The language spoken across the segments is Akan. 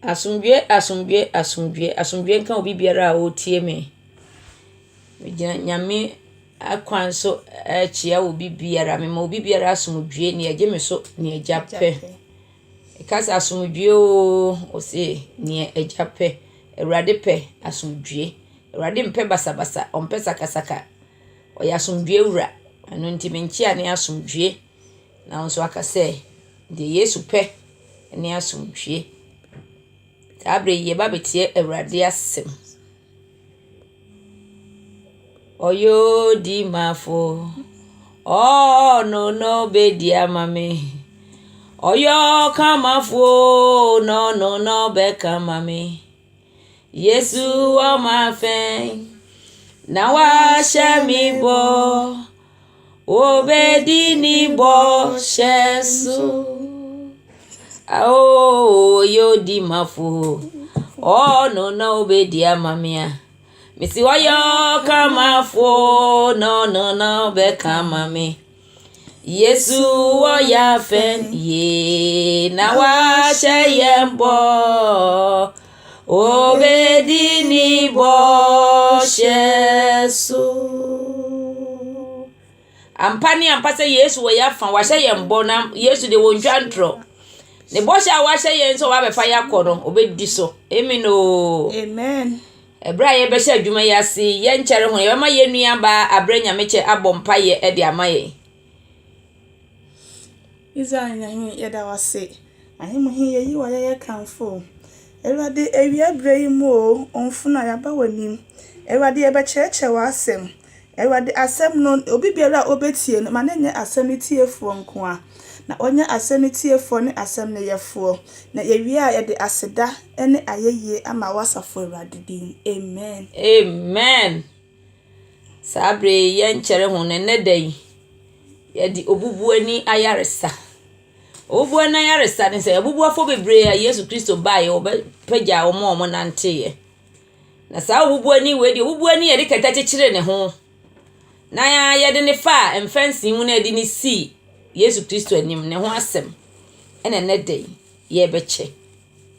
Asumdwe nka obi biara a otie me. Megina nyame akwan so chia obi biara me ma obi biara asumdwe ne agye me so ne agyape. Ekasa asumdwe o se ne agyape. Ewurade pe asumdwe. Ewurade mpe basabasa, ompe sakasaka. Oya asumdwe wura. Anu nti menchia ne asumdwe. Na onso akase de Yesu pe ne asumdwe. Abre ye ba betie Ewurade asem. Oyo di mafo. Oh no be dia mame. Oyo kamafo no be kamame. Yesu o ma fe. Na wa she mi bo. Obedi ni bo shesu. Oh yo di mafo. Oh no be dia mamia. Missy wayo kamafo no be kamame. Yesu o ya fen ye na wa she yembo. Obedi ni bo shesu. Ampani ampase Yesu o ya fan wa she yembo na Yesu de wonjantro. Ne bosha wa she yen so wa be fa yakono obedi so. Amen o. Amen. Ebra ye be sha adwuma ya se ye nkyere ho ye ma ye nua ba abranya meche abompa ye e de amaye. Izanya ye da wase. Ahimu hi ye yi wa ye kanfo. Ewade ewia bre mu o onfuna ya ba wanim. Ewade ye be cheche wa asem. Ewade asem no obi biara obetie no ma nenye asem tiefo nko a. Na onye asem tiefo ne asem ne yefo. Na yewia ye de aseda ene ayeye ama wasafo Ewade din. Amen. Amen. Sabre ye nkyere ho ne dai. Ye di obubu ani ayaresa. Obubu ani ayaresa ne se obubu afo bebre ya Yesu Kristo bae obepagya omo nante ye. Na sa obubu ani we di obubu ani ye de kata kyekire ne ho. Na ya de ne fa emfansi hu na de ne si Yesu Kristo anim ne ho asem. Ene ne dai ye beche.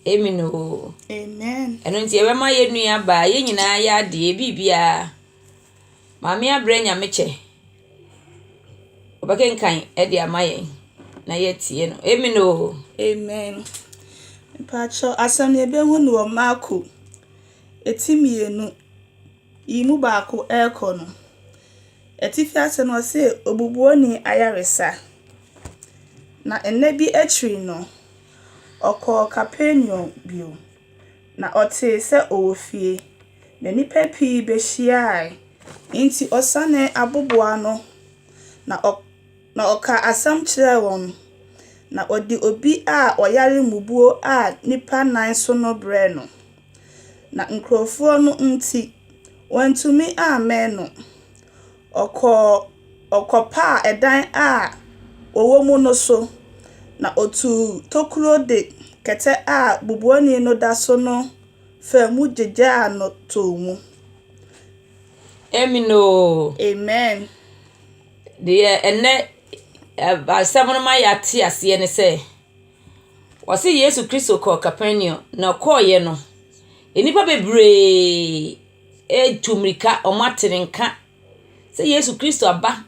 Amen o. Amen. Eno nti ye be ma ye nua ba ye nyina ya de bibia. Mami abranya meche. Obakenkan e de amaye na ye tie no. Amen o. Amen. Pacho asam ye be hu no maako. Etimienu. Imu baako ekono. Etifi ase no se obubuoni ayaresa. Na enebi etri no. Oko Capernaum bio. Na ote se ofie. Na nipa pii be hia. Inti osane aboboa no. Na oka asam kire won. Na odi obi a oyare mubuo a nipa nan so no bre no. Na nkrofo no nti wantumi amen no. Okopa edan a owomu no so. Na otu tokuro de kete a bubuoni no da so no famu jeja no tomu. Amen o. Amen. De ene asamono ma ya ti ase ne se wase Yesu Kristo ko Capernaum na koye no enipa bebre tumrika omatenenka se Yesu Kristo aba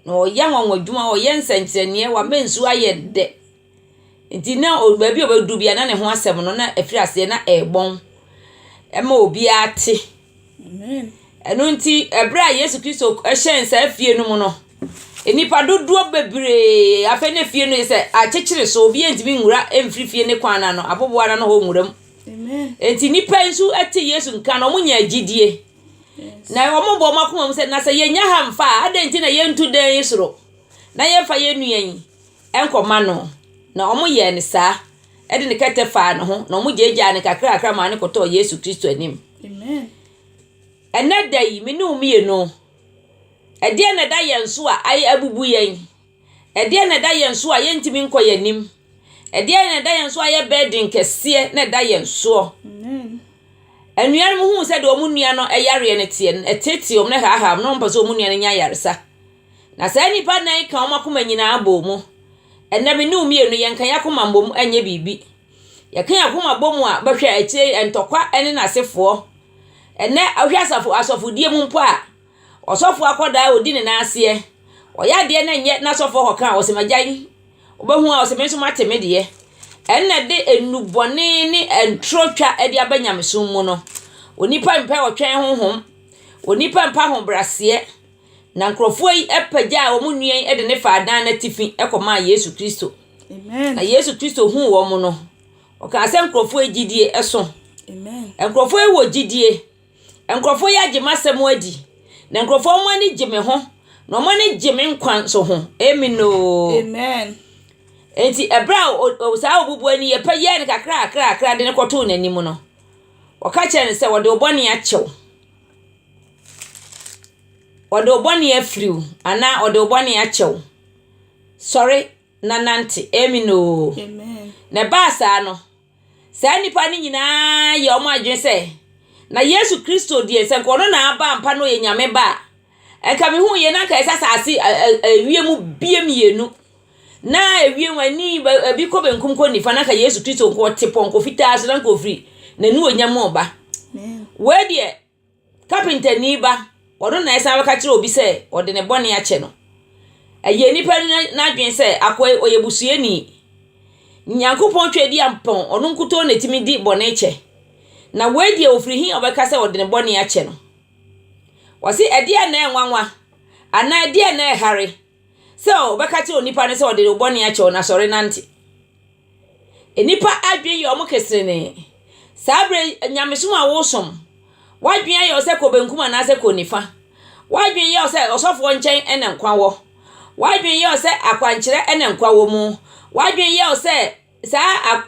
na oya nwanwadwuma oye nsankyerene wa mensu ayede nti na obabi obedu bia na ne ho asem no na afiri ase na ebon ema obi ate. Amen. Eno nti ebra Yesu Kristo ehyen sa afie no mu no enipa dodo bebre afene fie no se akekere so obi entimi nwura emfiri fie ne kwana no aboboa na ho nwuram. Amen. Enti nipa nsu ate Yesu nka no munya agidie. Na ombo makoma mu se na se yenya hamfa adenti na yentu den yesoro na yefa yenuan enkoma no na omoye ne sa ede ne ketefa no ho na omugyeja ne kakra ma ne koto Yesu Kristo anim. Amen. Enadai me no mie no ede na da yenso a ai abubu yen ede na da yenso a yentimi nkoyanim ede na da yenso a ye bedin kese na da yenso. Amen. Enuan mu hu se de omunua no eyare ne tie etetiom ne ha no mpaso omunua ne nya yaresa na sa nipa nan ka omakoma nyina abom enne me no mie no yenkan yakoma mbom anye bibi Yɛka yakoma bomu a behwe akyire entokwa ene nasefo. Ene ahwe asofodie mu mpo a osofo akoda odi ne naase. Oya de na nye na sofo hoka osemagyan. Obehu a osemenso mateme de. Enne de enubone ni entrotwa ede abanyamso mu no. Onipa mpa otwen honhom. Onipa mpa ho brase. Na nkrofo yi epagya a omunuan ede ne fa adan na tifi ekoma Yesu Kristo. Amen. Na Yesu Kristo hu wo mu no. Oka ase nkrofo egidie eso. Amen. Nkrofo ewo gidie. Nkrofo ya gimasem adi. Na nkrofo mo ani gime ho. No mo ani gime nkwan so ho. Amen. Amen. Enti ebra o sa obubu ani ye paye ne kakra de ne kwoto n'anim no. Oka kire ne se wode obone achew. Wode obone afriu ana wode obone achew. Sorry nanante. Amen. Amen. Na ba sa no. Sa nipa ni nyina ye omo adwen se na Yesu Kristo die se nko no na aba mpa no ye nyame ba. Enka me hu ye na ka esasase awiemu biemienu. Na ewiemu ani bi ko benkum ko nifa na ka Yesu Kristo ko tepon ko fita so na ko free na nu onyam oba. Amen. We die carpenter ni ba wono na esa baka kire obi se ode ne bone ya che no. Eye nipa na adwen se akoy oyebusue ni Nyankopon twedi ampon ono nkuto na timi di bone che. Na we die ofiri hin obeka se ode ne bone ya che no. Wasi ede na enwanwa ana ede na ehare. So obeka che onipa ne se ode ne bone ya che na sori nanti. Enipa adwen ye omo kesere ne. Sabre nyamesu a wosom. Wadwen ye ose ko benkum na se ko nifa. Wadwen ye ose osofo nchen ene nkwa wo. Wadwen ye ose akwankire ene nkwa wo mu. Wadwen ye ose sa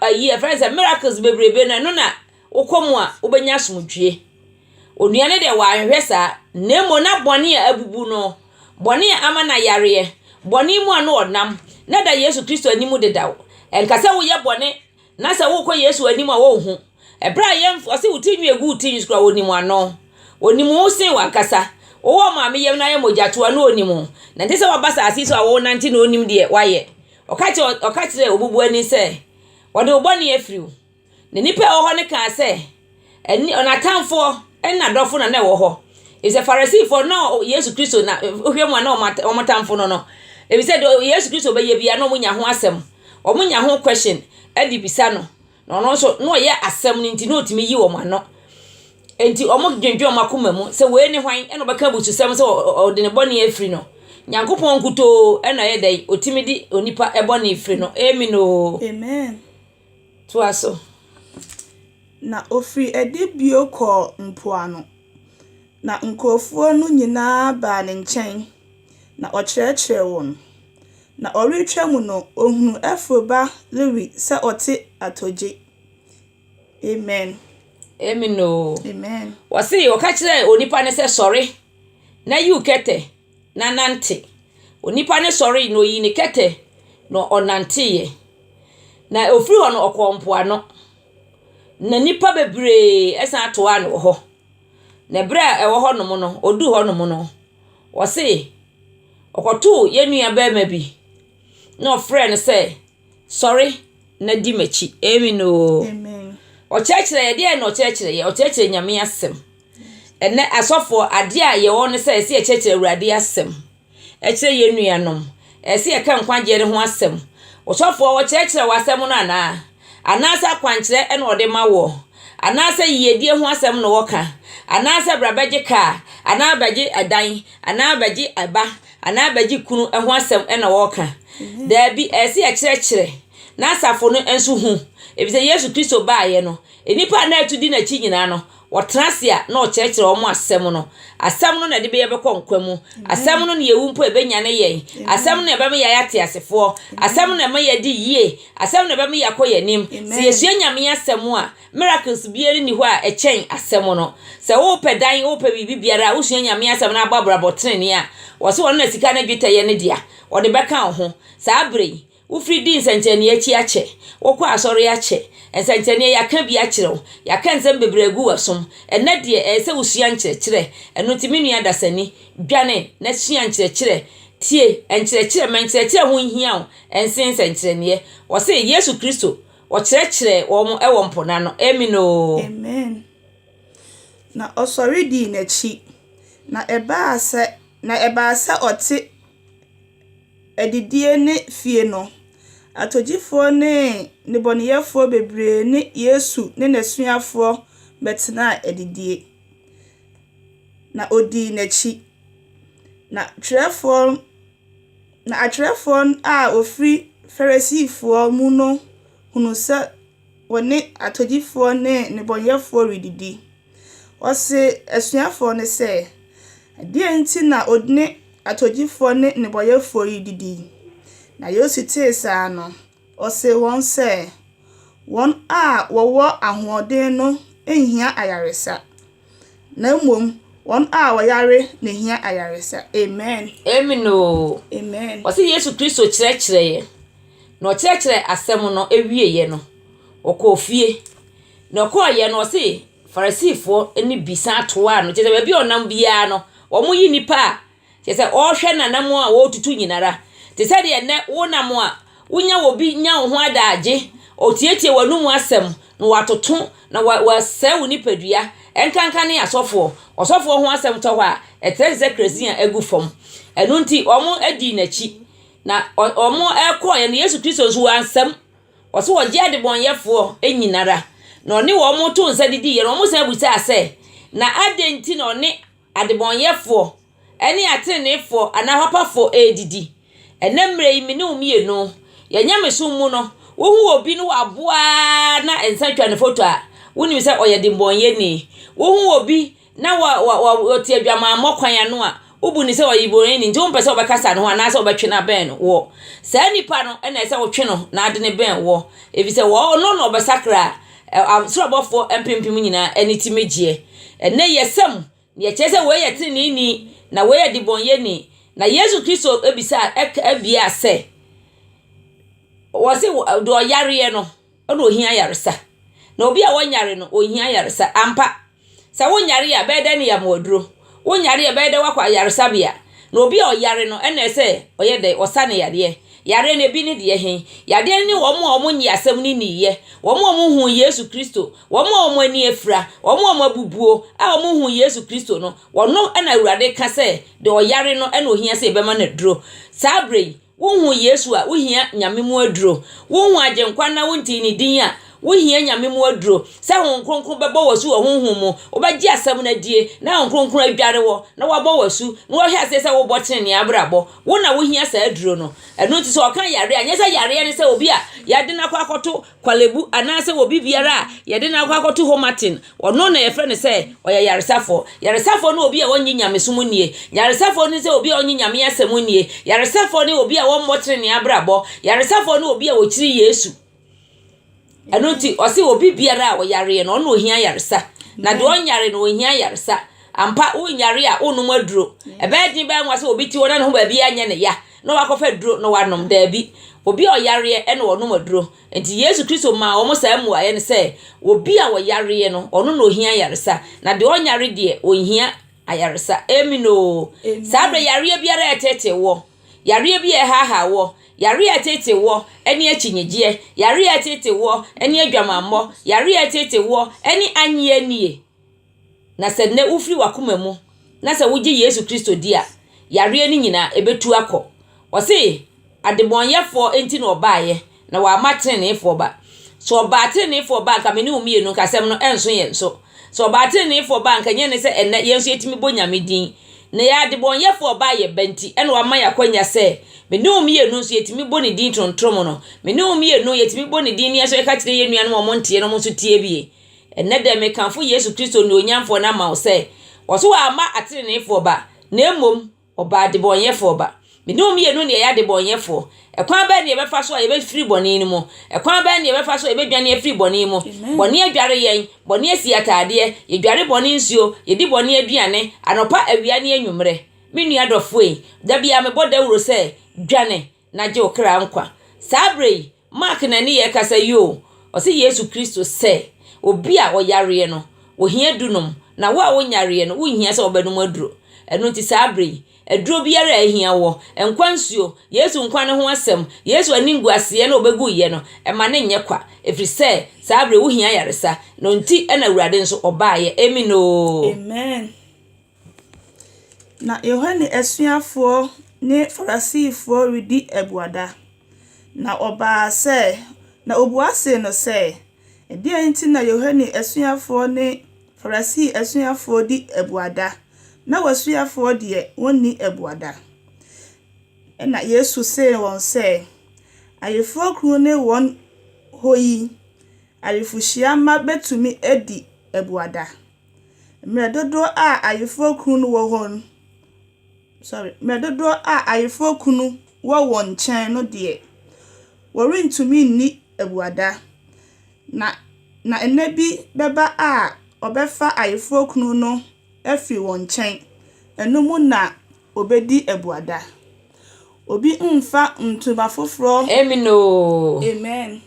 ayi friends miracles bebrebe no na ukomu a ubenya asomdwie. Onuane de wa ahwe sa nemo na bone a abubu no. Bone ama na yare. Bone mu anu odnam. Na da Yesu Kristo animu de dawo. Enkasa wo ye bone na sa wo kɔ Yesu animu a wo hu. Ebra yem ose utinyu egu utinyu skra onimu ano. Onimu usin wankasa. Owo ma me yem na ye mojato ano onimu. Na ntese wabasa asiso a wo nanti na onim de waye. Okachire obubu ani se wode obone afriu. Ne nipa wo ho ne kan se eni onatamfo enna dofo na na wo ho. Is a Pharisee for no Yesu Kristo na ohwemu na omotamfo no. Ebi se Yesu Kristo be ye bia no munya ho asem. Omunya ho question edi bisa no. No so no ye asem ni nti no otimi yi wo mano. Enti omo dwendwe makoma mu se we ni hwan eno beka butu sem se ode ne bone afri no. Nyankopon kuto ena ye dai otimi di onipa ebone afri no. Amen. Amen. To aso. Na ofri ede bio ko mpoano. Na nkrofo no nyina ba ne nchen. Na okyerɛkyerɛ won. Na oritwa mu no ohunu Afroba Lewi se ote atoje. Amen. Amen. Amen. Wasi okachire onipa ne se sorry. Na yu kete na nante. Onipa ne sorry no yi ne kete no onante ye. Na ofiri ho no okompoano. Na nipa bebre esa atoa no ho. Na bra ewo ho no mo no odu ho no mo no. Wasi okoto yenua ba ma bi. No friend say sorry na di machi. Amen. Amen. O chechire ye de na o chechire ye o chechire nyame asem. Ene asofo ade a ye won say se ye chechire urade asem. E chire ye nuanom. E se ye kan kwanje ne ho asem. Osofo o chechire wasem no ana sa kwanchire ene ode ma wo. Ana sa yedie ho asem no woka. Ana sa brabaje ka, ana baje adan, ana baje aba, ana baje kunu ho asem ene woka. Da bi e se ye chire na asafo no enso hu. Ebise Yesu Kristo ba ye no. Enipa na atudi na chi nyina no. Wotrasia na o chechire omo asem no. Asem no na de be ye bekọ nkwamu. Asem no na yewu mpo ebenya ne ye. Asem no ebe me ya yate asefo. Asem no me ye di yie. Asem no ebe me yakoye nim. Se Yesu nyame asem a miracles biere ni ho a echen asem no. Se wo pedan wo pe bibi biara wo sua nyame asem na agbabra botrene a. Wo se won na sika na dweta ye ne dia. Wo de beka ho. Sa abre ufri di nsentene achi ache. Wokọ asori ache. Nsentene ya ka bi achire. Ya ka nsem bebregu wasom. Ena de se usua nkyerɛkyerɛ. Eno timi nua dasani dwane na sua nkyerɛkyerɛ. Tie nkyerɛkyerɛ man nkyerɛkyerɛ ho hia o. Ensen nkyerɛne. Wo se Yesu Kristo wɔkyerɛkyerɛ wɔn ɛwɔ mpona no emino amen na osori di n'akyi na ɛbaasa ɔte adidie ne fie no atogyifoɔ ne nebɔneyɛfoɔ bebree ne Yesu ne n'asuafoɔ bɛtena adidie na odi n'akyi na atwerɛfoɔ a ofiri Farisifoɔ mu no hunu sɛ wɔne atogyifoɔ ne nebɔneyɛfoɔ redidi ɔse asuafoɔ ne sɛ deɛ nti na odne atogyifoɔ ne nebɔneyɛfoɔ redidi na Yesu tee saa no ɔse wɔn sɛ wɔn a wɔwɔ ahoɔden no nhia ayaresa na mmom wɔn a wɔyare na hia ayaresa amen emino amen ɔse Yesu Kristo kyerɛkyerɛ yɛ na ɔkyerɛkyerɛ asɛm no ewieyɛ no ɔkɔ fie na ɔkɔ yɛ no ɔse Farisifoɔ ne bisa atoa no kyerɛ baabi ɔnam biara no wɔn yi nipa a kyerɛ ɔhwɛ nanam a wɔtutu nyinara te sɛ deɛ nɛ wonam a wonya obi nya wo ho adagye otietie wanum asɛm na watoto na wasɛ wo nipadua enkanka ne asɔfoɔ ɔsɔfoɔ ho asɛm tɔ hɔ a ɛtrɛ sɛ kresia agu fam ɛno nti ɔmo adi n'akyi na ɔmo ɛkɔ yɛ ne Yesu Kristo nso ansɛm ɔsɛ wɔgye adebɔnyɛfoɔ enyinara na ɔne wɔn to nsa didi yɛ na ɔmo sɛ busa asɛ na adenti na ɔne adebɔnyɛfoɔ ɛne atenefoɔ anapapafoɔ edidi ɛnɛmre yi mene umienu yɛnya meso mu no wo hu obi no waboa na ensatwa ne foto a woni sɛ ɔyɛ debɔnyɛ ni wo hu obi na wa tie adwama mɔkwan no a ubu ni sɛ ɔyɛ debɔnyɛ ni nti wo mpɛ sɛ ɔbɛkasa no ho ana sɛ ɔbɛtwe na bɛn no wo saa nipa no ɛna sɛ wotwe no na ade ne bɛn wo ebi sɛ wo no no ɔbɛsakra sorobɔfo empempem nyina ani ti megye ɛnɛ yɛsɛm yɛkyɛ sɛ wo yɛ tinini na wo yɛ debɔnyɛ ni na Yesu Kristo ebisa ebia sɛ wɔse do yare no ɔno ohia yaresa na obi a wɔnyare no ohia yaresa ampa sɛ wonyare a bɛda ne yamoduro wonyare a bɛda wakwa yaresa bia na obi a ɔyare no ɛna sɛ ɔyɛ dɛ ɔsa ne yare ne bi ne de hen yade ne wɔn nyi asɛm ne niye wɔn hu Yesu Kristo wɔn ani afira wɔn abubuo a wɔn hu Yesu Kristo no wɔn ɛna Awurade ka sɛ de ɔyare no ɛna ohia sɛ bɛma na duro sabre wo hu Yesu a wo hia nyame mu aduro wo hu agyenkwa na wo nti ne din a wo hia nyame mu aduro sɛ hon kronkron bɛbɔ wasu wɔ honhom mu obɛgye asɛm na die na hon kronkron adware wɔ na wabɔ wasu na wo hia sɛ wo bɔtene ne abrabɔ wo na wo hia sɛ aduro no ɛno nti sɛ ɔka yare a nyɛ sɛ yare ne sɛ obi a yɛde na akɔto kwalebu ana sɛ obi biara a yɛde na akɔto homatin ɔno na yɛfrɛ ne sɛ ɔyɛ yaresafo no obi a wɔnyi nyame so mu nie yaresafo ne sɛ obi a ɔnyi nyame asɛm nie yaresafo ne obi a wɔmmɔtene ne abrabɔ yaresafo ne obi a wɔkyiri Yesu ɛno nti ɔse obi biara a wɔyare no ɔno ohia yaresa na de ɔnyare no ohia yaresa ampa wo nyare a wonum aduro ɛbɛɛ din bɛɛ nwa sɛ obi ti wona ne ho baabi anya ne ya na wakɔfa duro na wanom daabi obi a ɔyare ɛna ɔnom aduro nti Yesu Kristo ma ɔmo saa mu ayɛ ne sɛ obi a wɔyare no ɔno na ohia yaresa na de ɔnyare de ohia ayaresa emino saa bɛ yare biara ɛtete wo yare bi ɛhaha wo yare atete wo eni achinyegye yare atete wo eni adwamammo yare atete wo eni anye nie na sɛ ne ufiri wakoma mu na sɛ wogye Yesu Kristo di a yare ni nyina ebetu akɔ ɔse adebɔnyɛfo enti na ɔbaaye na wa matenefo ba so ɔbaatenefo ba ka meni umienu kasɛm no enso yenso so ɔbaatenefo ba nka nye ne sɛ enne yenso yetimi bonyame din na ya adebɔnyɛfo baaye benti ene wa ma yakwanya sɛ meni umienu nso yetimi boni din tontrom no meni umienu yetimi boni din ne so e ka kire ye nuanu mo ntie no mo so tie bie enne de me kanfo Yesu Kristo ne onyamfo na ma wo sɛ wɔso wa ama atenefo ba na emom ɔba adebɔnyɛfo ba meni umienu ne ya adebɔnyɛfo ekwan ba ne yebefa so a yebefiri bɔne ni mu ekwan ba ne yebefa so yebedwane afiri bɔne mu bɔne adware yen bɔne asi atade yedware bɔne nsuo yedi bɔne aduane anopa awia ne anwumre me nua dɔfoe da bia me bɔda wuro sɛ dwane na gye okra nkwa sabre mark na ne ye kasa yo ɔse Yesu Kristo sɛ obi a ɔyare no ohia dunum na wo a wonyare no wo hia sɛ obedum aduro ɛno nti sabre aduro biara ahia wo enkwansuo Yesu nkwa ne ho asem Yesu aninguase na obegu ye no ema ne nye kwa efrise saabre wo hia yaresa no nti na Awurade nso obaaye amino amen na Yohane asuafo ne Farisifo redi ebuada na oba se na obuase no se edi nti na Yohane asuafo ne Farisi asuafo di ebuada na wasuafo de wonni ebuada na Yesu se won se ayefo kru ne won hoyi ayefuhia ma betumi edi ebuada mredodo a ayefo kru no wo hon mredodo a ayefo kru wo won chen no de worintumi ni ebuada na enabi beba a obefa ayefo kru no afi won chen enumu na obedi ebuada obi mfa ntuma foforo amino amen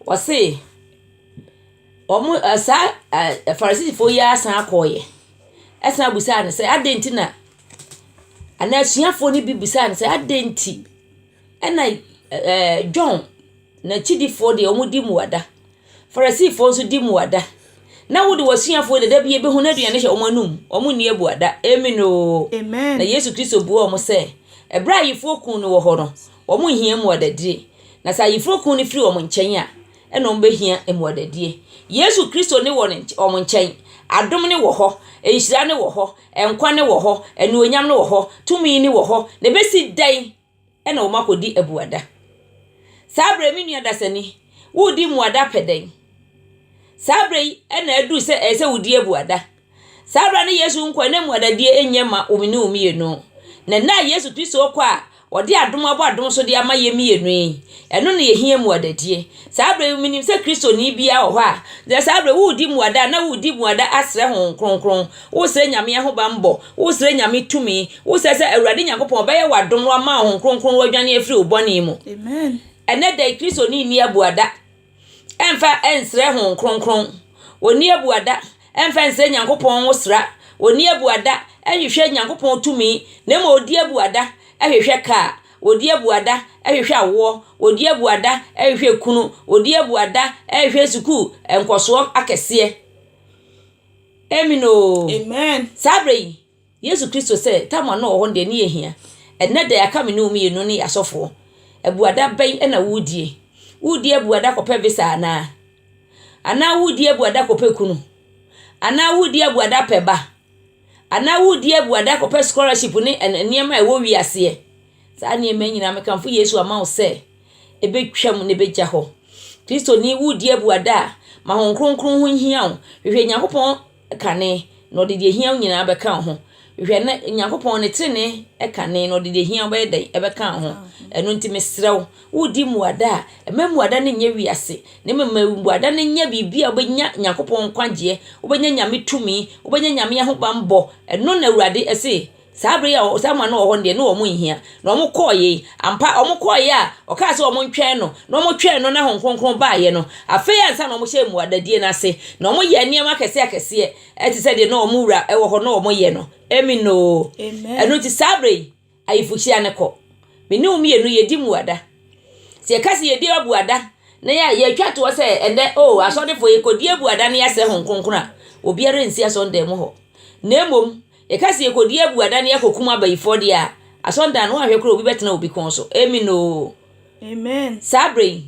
wase omu asa Farisifo ya san akoye esa abusa ne se adenti na anasuafo ni bibisa ne se adenti ena John na chidifo de omudi muada Farisifo nso di muada na wo de wasuafo de da bia be hu na aduane hye omanum omuni ebuada amino amen na Yesu Kristo buo omo se ebra yifo kun no wo ho no omo hia muadadie na sa yifo kun ni firi omo nchen a eno mbe hia emuadadie Yesu Kristo ne wo omo nchen adom ne wo ho enhyira ne wo ho enkwa ne wo ho enuonyam ne wo ho tumi ne wo ho ne besi dan ena wo makodi ebuada sabre mi nua dasani wo di muada pedan sabre ena adu se ese wo di ebuada sabra ne Yesu nkwa ne muadadie enyema omini omienu na Yesu Kristo kwa odi adom abo adom so de ama yemienu eno ne yehia muadadie sabre minim se Kristo ni bia ho a de sabre wo di muada na wo di muada asre ho kronkron wo sre nyame ho bambo wo sre nyame tumi wo se Awurade Nyankopon be ye wadom no ama ho kronkron wadwane afiri obone mu amen ene de Kristo ni abuada emfa ensre ho kronkron oni abuada emfa ensre Nyankopon wo sra oni abuada ehwehwe Nyankopon tumi na ma odi abuada ehwehwe ka odi abuada ehwehwe awo odi abuada ehwehwe kunu odi abuada ehwehwe suku enkoso akese amino amen sabre Yesu Kristo se tama no ho de ne yehia enne de aka me no mienu ne asofo abuada ben na wudie abuada kope visa ana wudie abuada kope kunu ana wudie abuada peba ana wudie abuada kope scholarship ne niema e wo wiase sa niema nyina mekamfo Yesu ama wo se ebetwam ne beja ho Kristo ni wudie abuada ma ho kronkron ho hia wo hwehwe Nyankopon kane no de hia nyina beka ho hwehwe na Nyankopon ne tene kane no de hia ba ede ebeka ho eno nti mesrew wudi muada muada ne nya wiase ne muada ne nya bibia obenya Nyankopon kwagye obenya nyame tumi obenya nyame ahobambo eno na Awurade ese sabre ya osama no ho de no omo nhia na omo koye ampa omo koye a oka se omo ntwen no na omo twen no na ho kronkron baaye no afa ya nsa na omo hye muadadie na se na omo ye niam akese eti se de no omo wura ewo ho no omo ye no amino eno ti sabre ayifuhia ne ko meni omienu yedi muada se kasi yedi abuada na ya twato se ende asodefo ye kodi abuada na ya se ho kronkron obiara nsi asonde mo ho na emom ekasi ekodi abuada na yakokuma bayifo dia asonda no ahwekro obi betena obi konso amino amen sabre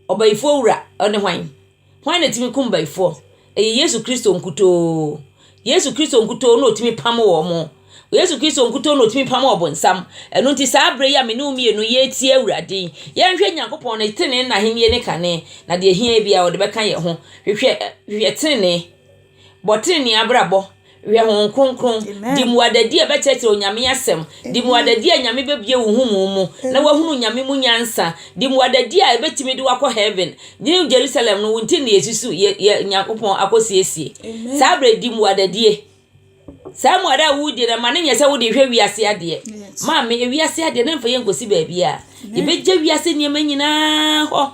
obayifo wura one hwan na timi kum bayifo Yesu Kristo nkuto no timi pam wo mo Yesu Kristo nkuto no timi pam obonsam eno nti sabre ya meni omienu ye tie Awurade ye nhwe Nyankopon ne tene na henie ne kane na de hia bia wo de beka ye ho hwehwe tene botene abrabo we ho kronkron di muadadie be tete onyame asem di muadadie nyame bebie wo humu mu na wahunu nyame mu nyansa di muadadie a betimi de wakọ heaven ni Jerusalem no wonti na Yesusu ye Nyankopon akosiesie sabre di muadadie samuada wudi na mane nyese wudi hwe wiase ade ma me wiase ade na mfa ye nkosi ba bia ye beje wiase niam nyina ho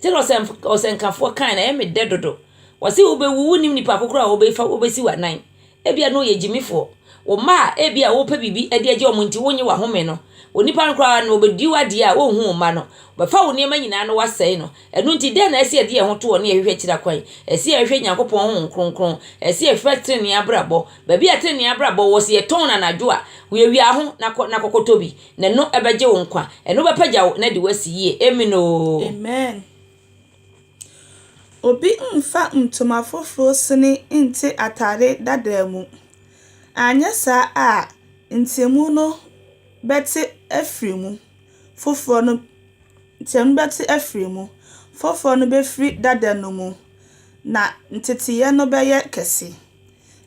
tero osenkafo kan na e me dedodo wasi obewu nim nipa kokoro a obesi wanan ebia no ye jimifo wo ma e bia wo pa bibi e de agye omunti wonye wa home no onipa nkra no obedi wade a wo hu ma no ba fa wo niema nyina no wasɛe no enu nti de na esi de ho to wo ne ehwehwe kira kwan esi ehwehwe Nyankopɔn ho nkronkron esi ehwehwe treni abrabɔ ba bia treni abrabɔ wo se ton na nadwo a wo ewia ho na kokotobi na no ebegye wo nkwa enu bepagya wo na de wasi yie emino amen. Obi mfa ntoma foforo sini nti atare dadamu anya saa a ntemu no beti afrimu foforo no ntemu beti afrimu foforo no befri dadanu mu na ntetiye no beye kesi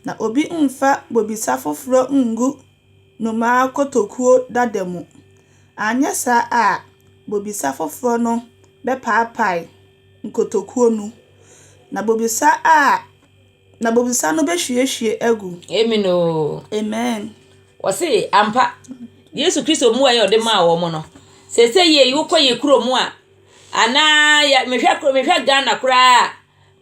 na obi mfa bobisa foforo ngu numa kotokuo dadamu anya saa a bobisa foforo no bepaapai nkotokuo nu na bobisa no behwiehwie egu emino amen. Wose ampa Yesu Kristo mu aye ode ma wo mo no sese ye wo koye kuro mu a ana ya mehwa Ghana kura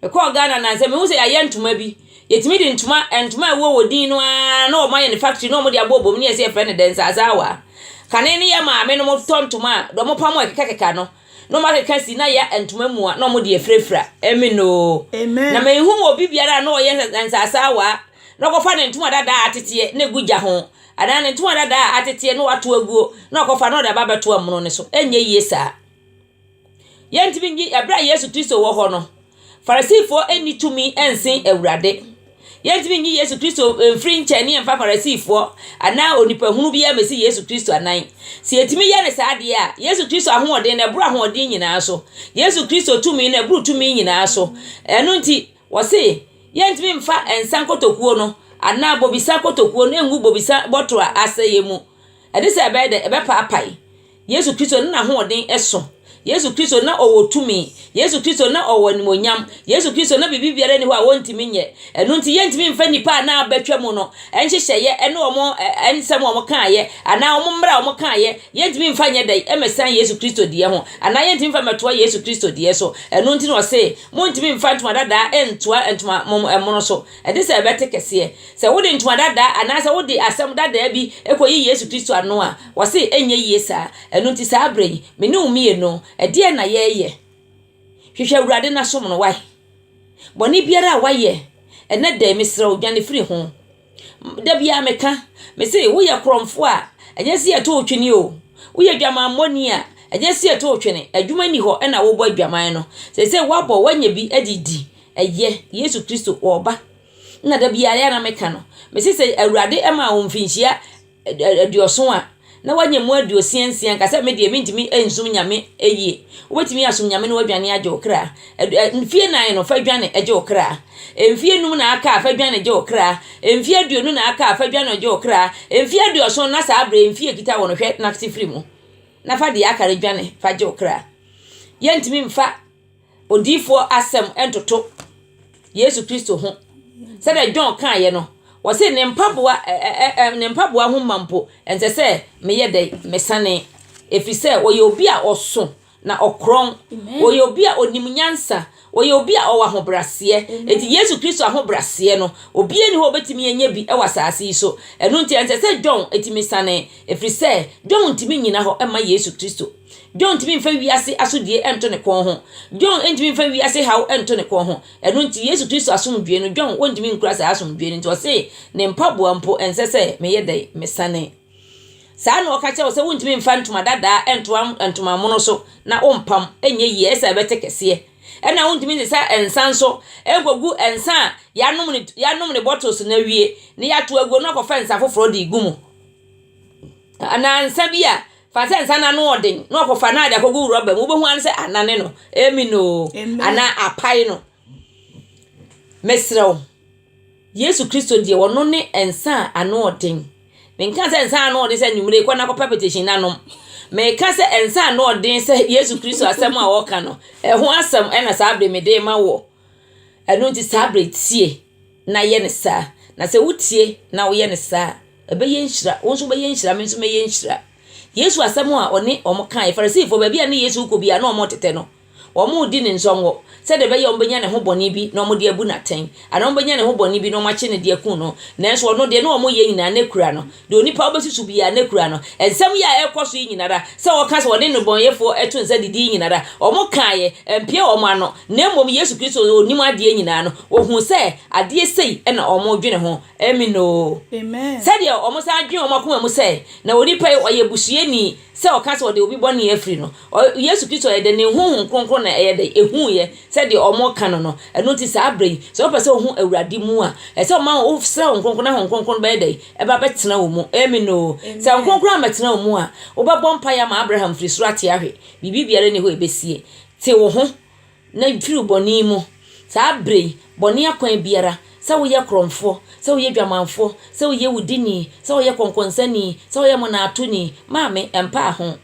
me ko Ghana na se me hu se aye ntuma bi yetimi di ntuma wo wodin no a na o ma ye ne factory no mo di abobom ne ye se friend den sazawa kane ne ye ma me no mo tontuma do mo pam akeka no no ma keka si na ya ntuma mu a no mo di efrefra emino amen. na me hu obi biara na o ye sazawa na ko fa ne ntuma dada atete ne gugya ho ada ne ntuma dada atete no wato aguo na ko fa no da baba to amono ne so enye yesa yentimi ngi abra Yesu Kristo wo ho no Farisifo eni tumi ensin Awurade yentimi ngi Yesu Kristo mfiri nchani emfa Farisifo ana onipa hunu bia mesi Yesu Kristo anan si etimi ye ne saade a Yesu Kristo ahoɔden na bru ahoɔden nyina so Yesu Kristo tumi na bru tumi nyina so eno nti wose yentimi mfa ensan kotokuo no ana bobisa kotokuo no engu bobisa botro aseye mu ede se ebede ebepaapai Yesu Kristo na ahoɔden eso Yesu Kristo na owotumi Yesu Kristo na owanimonyam Yesu Kristo na bibi biara ni ho a wontimi nye enu nti yentimi mfa nipa na abetwa mu no enhyehyeye ene omo ensem omo kaaye ana omo mmra omo kaaye yentimi mfa nye dai emesan Yesu Kristo die ho ana yentimi mfa metoa Yesu Kristo die so enu nti no se montimi mfa ntoma dada entoa ntoma mono so ede se ebete kese se wode ntoma dada ana se wode asem dada bi ekoyi Yesu Kristo ano a wose enye yesa enu nti sa abrei meni umie no edie na yeye hwehwe Awurade na som no wai boni biara waye ene da misra odwane firi ho da bia meka me se wo ye kromfo a enye se eto otwini o wo ye dwaman moni a enye se eto otwini adwuma ni ho na wo bo adwaman no se wabo wanya bi adidi eye Yesu Kristo oba na da bia ya na meka no me se Awurade ema wo mfinhia adioso a na wanye mu aduosiensia kasa me de mentimi ensum nyame eyie wobetimi asum nyame no wadwane agye okra mfie nan no fa dwane agye okra mfie num na aka fa dwane agye okra mfie aduonu na aka fa dwane agye okra mfie aduoso na sa abre mfie kita wono hwe na tifiri mu na fa de aka dwane fa agye okra yentimi mfa odifo asem entoto Yesu Kristo ho sɛ John kan ye no wose ne mpaboa ho mampo ense se meye dai mesane efise oye obi a oso na okron oye obi a onimnyansa oye obi a owa hobrase eti Yesu Kristo ahobrase no obi eni ho betimi enya bi e wasase so enu nti ense se John etimi sane efise John ntimi nyina ho ema Yesu Kristo John ntimi mfa wiase asodie ento ne kon ho John ntimi mfa wiase hawo ento ne kon ho enu nti Yesu Kristo asomdue no John wontimi nkura sa asomdue nti o se ne mpaboa mpo ense se meye dai mesane saa na okache o se wontimi mfa ntoma dada entoma mono so na ompam enye ye esa bete kese ena wontimi se ensan so egogu ensan yanom ne bottles na wie ne yato ago na kofa ensa foforo de igumu ana ensa bia fa se ensa na no odin na kofa na de akogu rubber mu behu an se anane no emino ana apai no mesrew Yesu Kristo die wono ne ensa ano odin menka se ensa ano odin se nwumre kwa na kopa petition nanom meka se ensa ano odin se Yesu Kristo asem a woka no ho asem ena sabre mede ma wo enu nti sabre tie na ye ne sa na se wutie na wo ye ne sa ebe ye nhira wonso be ye nhira me nso me ye nhira Yesu asem a one omo kan Farisifo ba bia ne Yesu ko bia na omo tete no omo di ne nsongo se de be ye ombenya ne ho bone bi na omo de abu na ten ana ombenya ne ho bone bi na omo ache ne de akun no nanso ono de na omo ye nyina ne kura no de onipa obesusu bi ya ne kura no ensem ya ekoso yi nyina da se wo ka se wo de no bonyefo etu nsa didi nyina da omo kaaye empie omo ano na mmom Yesu Kristo onim ade nyina no ohun se ade sei e na omo dwene ho amino amen se de omo sa dwen omo akoma mu se na onipa oye busueni se o ka se o de obi bone afri no Yesu Kristo e de ne hu kronkron na e de ehu ye se de omo ka no eno ti sa abrei se o pese ohu awurade mu a e se o ma o fsra kronkron na hu kronkron be de e ba betena wo mu amino se kronkron ametena wo mu a o ba bompa ya ma Abraham fri suro ate ahwe bibi biare ne ho ebesie te wo ho na firi boni mu sa abrei boni akwan biara se wo ye kromfo se wo ye dwamanfo se wo ye wudini se wo ye konkonsani se wo ye monatuni maame empa ho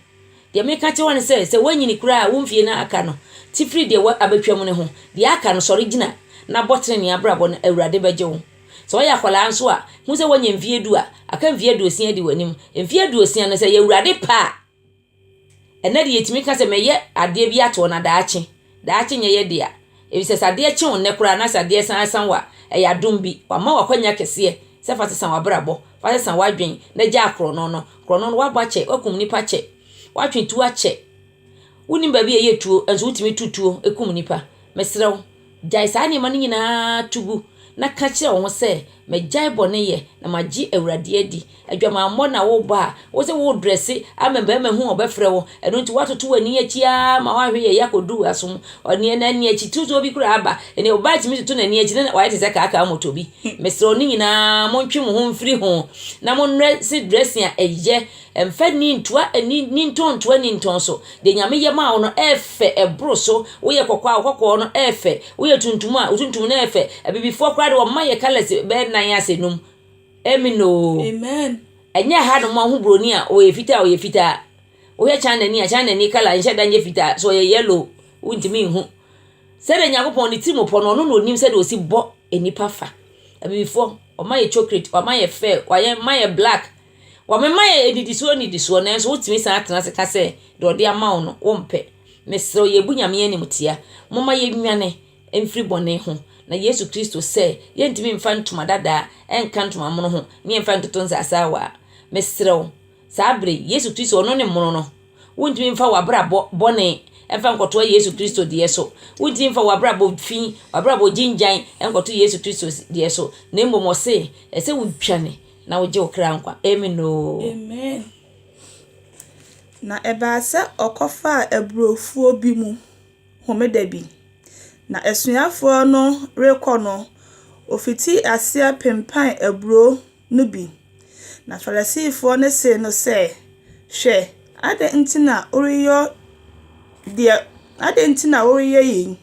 de me ka che won se wanyini kura wo mfie na aka no ti free de abetwam ne ho de aka no sori gina na botre ne abrabo no awurade beje wo so wo ya kwala nso a hu se wanya mfie du a aka mfie du osia di wanim mfie du osia no se ye awurade pa ena de yetimi ka se meye ade bi ato na daache nye ye de a ebi se sade che won ne kura na sade san wa eya dumbi wama wakwanya kese se fa sesan wabrabo fa sesan wadwen na gya akro no waba che wakum nipa che watwen tu ache woni ba bi eye tuo enso utimi tutuo ekum nipa mesrew jai sa ne mani nyina tugu na ka kire wo se me jai bone ye na magi awurade adi adwama ammo na wo ba wo se wo dresse amemba ma hu obefre wo eno nti watoto wani achia ma wa hwe ye yakodu asom oni na ni achi tutu obi kura aba ene oba timi tutu na ni achi na wa yete ka aka motobi mesro ni nyina montwe mo ho mfiri ho na monre si dressing a eye emfa ni ntoa ni ntontoa ni ntonso de nyame ye ma wo no efe ebro so wo ye kokwa no efe wo ye tuntum a tuntum na efe abibifo kura de wo ma ye colors be nan asenum amino amen enya ha no mo ho broni a o ye fita o ye chana ni kala nche danye fita so ye yellow untimi hu se de nyakopon ni timo pono no onim se de osi bo enipa fa abibifo o ma ye chocolate o ma ye fair o ye ma ye black o ma ye edidisuo na so utimi san atena se ka se de ode ama no wo mpe mesro ye bunyame ani mutia moma ye nwane emfiri bone ho na Yesu Kristo se ye ntimi mfa ntoma dada enka ntoma mono ho ne mfa ntoto nzasa wa mesrew sabre Yesu Kristo ono ne mono no wontimi mfa wabra bone emfa nkoto Yesu Kristo de yeso wontimi mfa wabra fi wabra jinjan enkoto Yesu Kristo de yeso na mmomo se ese wutwane na woje okra nkwa amen na eba se okofa ebrofuo bi mu homeda bi na esuafo no rekọ no ofiti asia pempan ebro no bi na farisifo ne se no se hwe ade ntina oriyo de ade ntina oriyo yi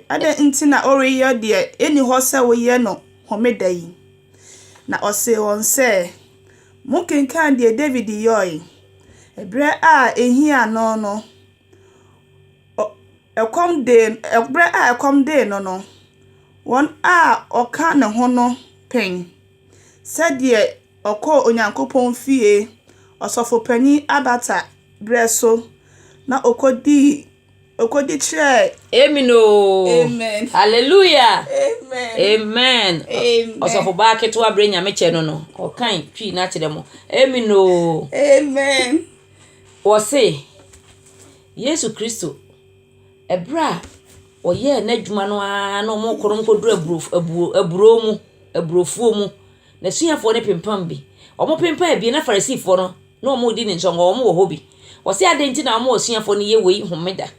ade ntina oriyo de eni ho se wo ye no homeda yi na ose won se mukenkan de David yoy ebre a ehia no ekom de no won a oka ne ho no pen sadie okọ onyankopon fie osofo pani abata breso na okodi chere amino amen hallelujah amen amen osofo ba keto abre nyame che no okan twi na kire mo amino amen wo se Yesu Kristo ebra oye na dwuma no a no mo korom kodura abrofuo mu na suafo ne pempam bi omo pempam bi na farisifo no na omo di ne nsongo omo wo hobi wo se adenti na omo suafo ne ye wei homeda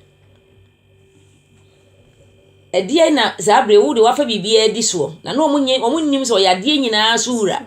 edie na zabre wo de wafa bibia di so na omo nnim so ya de nyina sura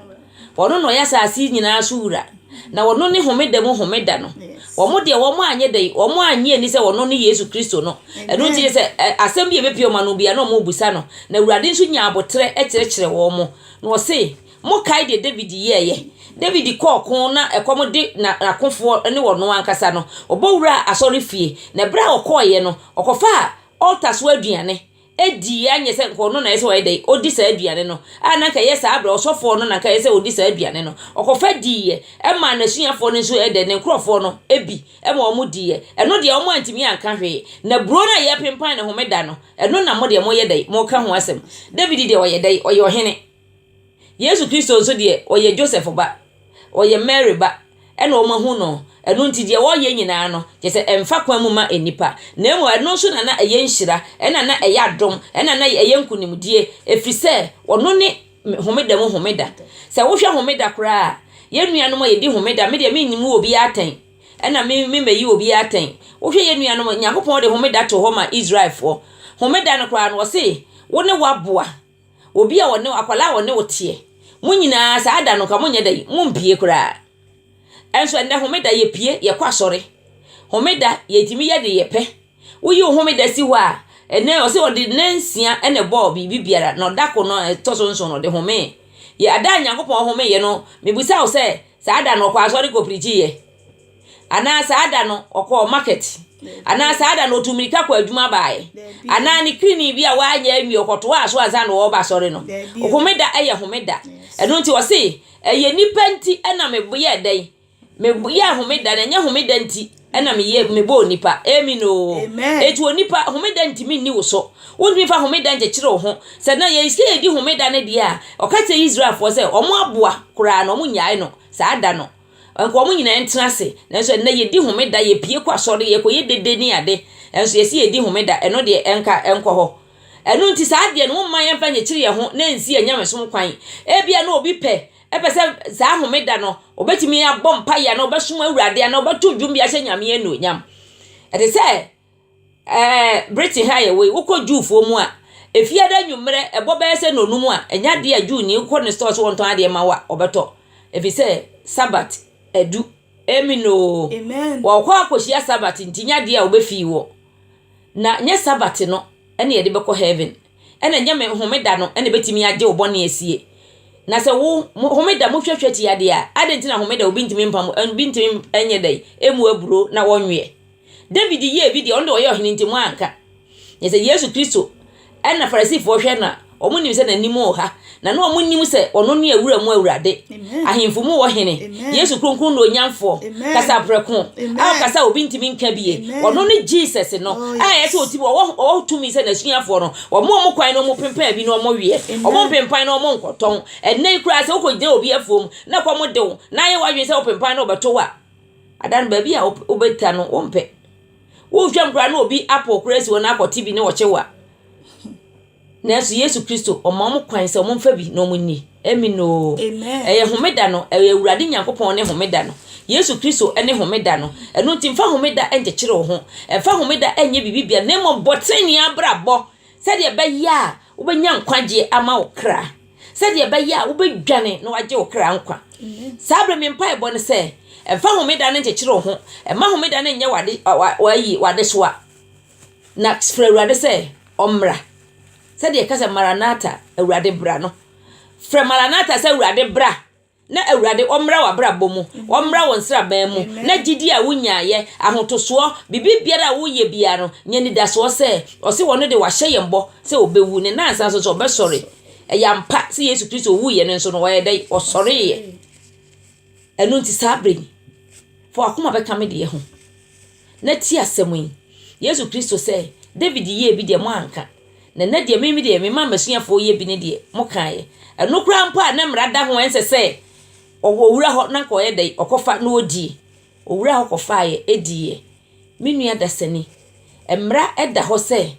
wono no ya saasi nyina sura na wono ne homeda mu homeda no omo de omo anye dai omo anye ni se wono ne Yesu Kristo no eno ti se asem bi ebepio ma no bia na omo busa no na urade nso nya abotre ekyekere wo mo na wo se mo kai de David yeye David kokon na ekom de na akofo ne wono ankasa no obowura asori fie na bra okoye no okofa altar so aduane edi anye se nko no na ese wa dai odi sa aduane no ana ka ye sa abra osofo no na ka ye se odi sa aduane no okofa diye e ma na suafo no so ede ne nkrofo no ebi e ma omo diye eno de omo antimi anka hwe na bro na ye pempan ne homeda no eno na mo de mo ye dai mo ka ho asem David de oye dai oye ohene Yesu Kristo so de oye Joseph ba oye Mary ba ena omo hu no eno nti de wo ye nyina no je se emfa kwa mu ma enipa na emu eno so na eye nhira ena na eye adom ena na eye nkunimdie efise ono ne homeda mu homeda se wo hwe homeda kra ye nuanom ye di homeda me de me nyimu obi aten ena me meyi obi aten wo hwe ye nuanom Yakobon de homeda to homa Israel for homeda no kra no wo se wo ne waboa obi a wo ne akwala wo ne wote munyina sa ada no ka munye dai mumpie kra enso ende homeda ye pie ye kwa sore homeda ye timi ye de ye pe uyi homeda si wa ene o se o de nansia ene bo bibi biara no dako no toso nso no de home ye ada Yakobon home ye no mebusa o se sa ada no kwa sore ko prichi ye ana sa ada no okọ market ana sa ada no tumirika kwa adwuma baaye ana ni klini bia wa anya awi okoto aso aza no oba sore no homeda eye homeda eno nti o se eye nipa nti ena meboye dai mebuya homeda na nya homeda nti ena mebo nipa no etu onipa homeda nti mi ni wo so wonmi fa homeda nje kire ho se na ye iske edi homeda ne dia okate Israel for se omo aboa kura na omo nyae no sa ada no enko omo nyina entena se na so na ye di homeda ye pie kwa sore ye ko ye dede ni ade enso ye si ye di homeda eno de enko ho eno nti sa ade no man ye fa nye kire ye ho na ensi anyamesom kwan ebia na obi pe epese za homeda no obetimi abom pa ya na obesum awurade na obeto dwum ya hye nyame enu nyam ete se Britain ha ye we woko juufo mu a efia da nwumre ebo be se nonum a enya de aju ni ko ne stores won ton ade ma wa obeto efi se Sabbath edu no amen wa kwa akohia Sabbath ntinya de a obefi wo na nye Sabbath no ene ye de beko heaven ene nya me homeda no ene betimi age obone esie na se wo homeda mo hwehwe ti ade a adentina homeda obi ntimi mpam obi ntimi enye dai emu aburo na wonwe David ye video ndo ye ohene ntimo anka yese Yesu Kristo ena Farisifo hwe na omunim se na nimo ha na no omunim se ono ne awura mu awurade ahemfo mu wo hene Yesu kronkron no nyamfo kasa preko a kasa obi ntimi nka bie ono ne Jesus no a yese otibo wo tumi se na suafo no omo kwan no mo pempa bi no omo wie omo pempan no omo nkoton enne kura se okogye obi afom na kwa mo de na ye wadwe se opempan no obeto wa adan ba bi a obeta no ompe wo hwam kura no obi apple crazy wona akoti bi ne wo chewa na Yesu Kristo omam kwan se omfa bi no munni no eye homeda no eye awurade Yakobon ne homeda no Yesu Kristo ene homeda no eno timfa homeda enje kire ho efa homeda enye bibibia na mo boteni abrabo se de be ya wo benya nkwaje ama wo kra se de be ya wo bedwane na waje wo kra nkwa sabre me mpa ebo ne se efa homeda ne enje kire ho ema homeda ne enye wade so na fra awurade se omra said ye kasa Maranatha awurade bra no fra Maranatha se awurade bra na awurade omra wa bra bomu omra won sra ban mu na gidi a wunyaye ahotoso bibi biara wo ye bia no nyani da so se o se wono de wa hye yembo se obewu ne na ansa so obesore eyampa se Yesu Kristo wu ye ne nso no wa dai osore ye enu nti sabre for akoma be kame de ye ho na ti asemu Yesu Kristo se David ye bi de mo anka na de memi de me ma masuafo ye bi ne de mo kae eno kra mpa na mrada ho ensese owura ho na ko ye dai okofa na odi owura ho kofa ye edie menua dasani emra eda ho se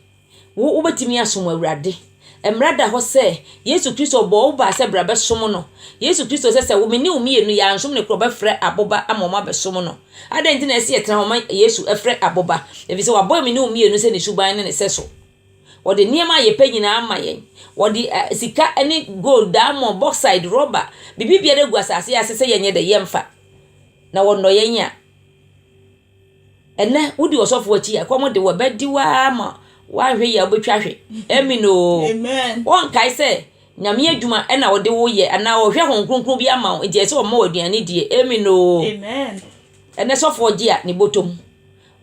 wo betimi asom awurade emra da ho se Yesu Kristo bo ba se bra be som no Yesu Kristo se wo meni umienu ya nsom ne kro be frɛ aboba amoma be som no adenti na ese etra ho ma Yesu efrɛ aboba ebi se wabo meni umienu se ne suban ne se so wode niema ye panyina ama yen wode sika ene gold diamond bauxite rubber bibi bia de guasase ya sese yenye de yemfa na wono yenya ene wodi osofo achi akomo de wabadi wa ma wa hwe ya obetwa hwe no amen won kai se nyame adwuma ena wode wo ye ana wo hwe honkronkron bi ama nti ese wo ma waduane die no amen ene sofo gi a ne botom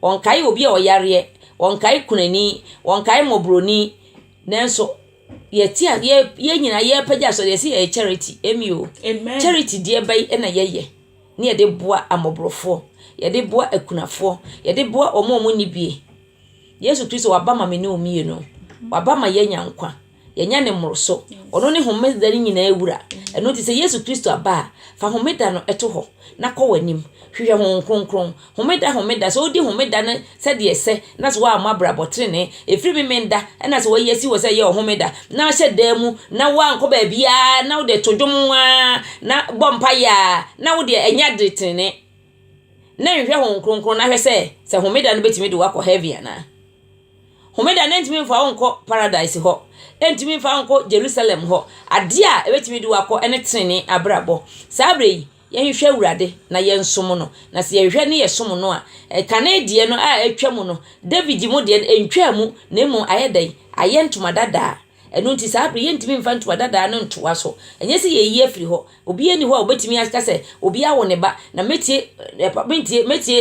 won kai obi a oyare won kai kunani won kai mobroni nanso ye nyina ye pagya so de se ye charity emio Amen. charity de bai na ye ne ye de boa amobrofo ye de boa akunafo ye de boa omo nibie Yesu Kristo waba ma me ne omie no waba ma ye nyankwa ye nya ne mmoroso ono ne homeda ni nyina ewura eno ti se Yesu Kristo aba fa homeda no eto ho na kɔ wanim hwehwɛ ho kronkron homeda so odi homeda na se de ese na so wa amabra botrene efiri me menda na so wa yesi wo se ye homeda na hye damu na wa nkɔ ba bia na wo de todwomwa na bompa ya na wo de enya detrene na hwehwɛ ho kronkron na hwɛ se homeda no betimi de wakɔ heavy ana homeda na ntimi fa wonkɔ paradise ho entimi fa wonkɔ Jerusalem ho ade a ebetimi de wakɔ ene trene abrabɔ sabre ye hwehwɛ Awurade na ye nsom no na se ye hwehwɛ ne ye som no a kanadie no a atwam no David mu de entwamu na emu ayedai ayentoma dada enu nti sabre ye ntimi mfa ntoma dada no ntoa so enye se ye yi afiri ho obi eni ho obetimi aka se obi awo ne ba na metie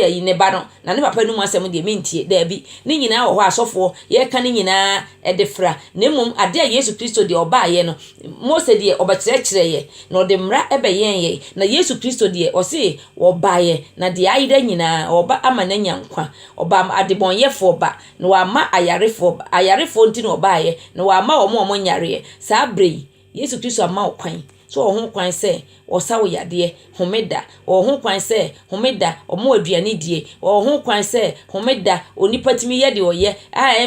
yi ne ba no na ne papa no mu asem de mentie da bi ne nyina wo ho asofo ye ka ne nyina edefra na emum ade a Yesu Kristo de oba ye no Mose de obakyerɛkyerɛ ye na ode mra ebeyen ye na Yesu Kristo de o se wo ba ye na de ayida nyina oba ama na nyankwa oba adebonyefo oba na wa ma ayarefo nti na oba ye na wa ma omo nyare sabre Yesu Kristo ama okwan so ohun kwan se osawo yade homeda ohun kwan se homeda omo aduane die ohun kwan se homeda onipatimi yede oye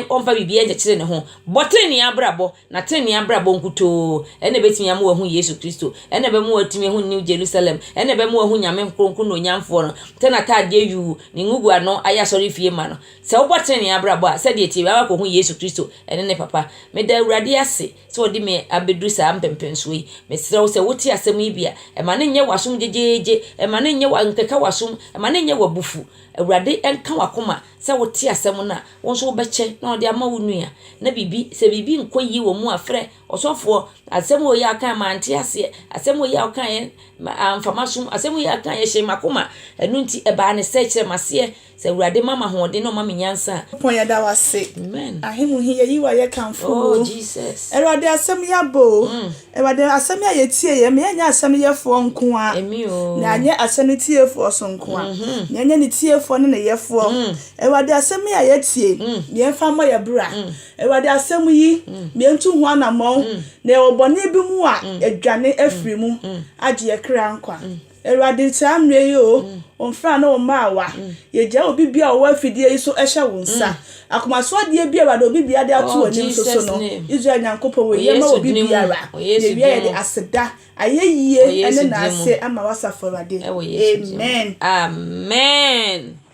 onfa bibia nkyekere ne ho botreni abrabo na treni abrabo nkuto ene betimi am wahu Yesu Kristo ene be mu watimi hu New Jerusalem ene be mu wahu nyame kronkron no nyamfo no tena tade yu ni ngugu ano aya sori fie ma no se wo botreni abrabo a se de tie ba ko hu Yesu Kristo ene ne papa me da Awurade ase so odi me abedu sa ampempenso yi me sere se woti asem yi bia ema ne nye wasum jejeje ema ne nye wa nkeka wasum ema ne nye wabufu Awurade enka wakoma se woti asem na wonso beche na ode ama wonua na bibi se bibi nkoyi wo mu afre osofo asem wo ya kan ma ante ase asem wo ya kan amfamasum asem wo ya kan ye hye makoma enu nti eba ne se kire mase se Awurade mama hoode no mama nyansa ponya da wase amen ahemu hi ye yiwa ye kanfo oh Jesus Awurade asem ya bo Awurade asem ya yetie ye me nya asem ye fo nko a emi o na anya asem tie fo so nko a na anya ni tie fo ne ye fo Awurade asem ya yetie me fa ma ye bra Awurade asem yi me ntu ho anamo na obone bi mu a adwane afiri mu agye ye kra nkwa Awurade tamre yo onfra na o maawa ye gya obi bia o afidie yi so ehye wonsa akomaso de bia Awurade obi bia de ato onim so no Israel nyankopɔ we ye ma obi biara ye bia ye de aseda ayeyie ene na ase ama wasafo Awurade amen amen